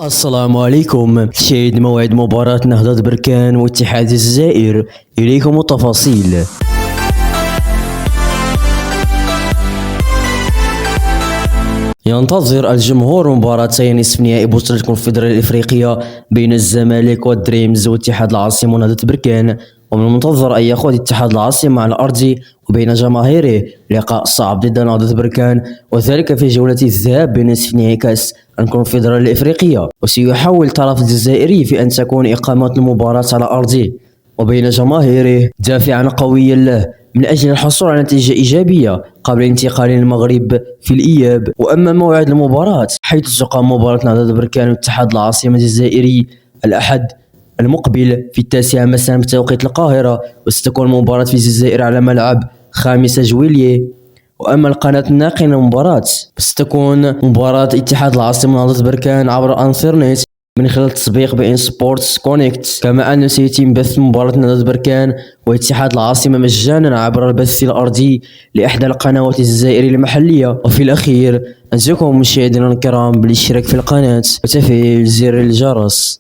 السلام عليكم. تشاهد موعد مباراة نهضة بركان واتحاد الجزائر. إليكم التفاصيل. ينتظر الجمهور مباراتين نصف نهائي بطولة الكونفدرالية الإفريقية بين الزمالك والدريمز واتحاد العاصمة ونهضة بركان، ومن المنتظر أن يخوض اتحاد العاصمة على الأرض وبين جماهيره لقاء صعب ضد نهضة بركان، وذلك في جولة الذهاب بنصف نهائي كأس الكونفدرالية الإفريقية. وسيحاول الطرف الجزائري في أن تكون إقامة المباراة على أرضه وبين جماهيره دافعا قويا له من أجل الحصول على نتيجة إيجابية قبل انتقال المغرب في الإياب. وأما موعد المباراة حيث تقام مباراة نهضة بركان واتحاد العاصمة الجزائري الأحد المقبل في 9 مساء بتوقيت القاهرة، وستكون المباراة في الجزائر على ملعب 5 جويلية. وأما القناة الناقلة للمباراة ستكون مباراة اتحاد العاصمة نهضة بركان عبر الانترنت من خلال تطبيق بإن سبورتس كونكت، كما أنه سيتم بث مباراة نهضة بركان واتحاد العاصمة مجانا عبر البث الأرضي لإحدى القنوات الجزائرية المحلية. وفي الأخير أنصحكم مشاهدينا الكرام بالاشتراك في القناة وتفعيل زر الجرس.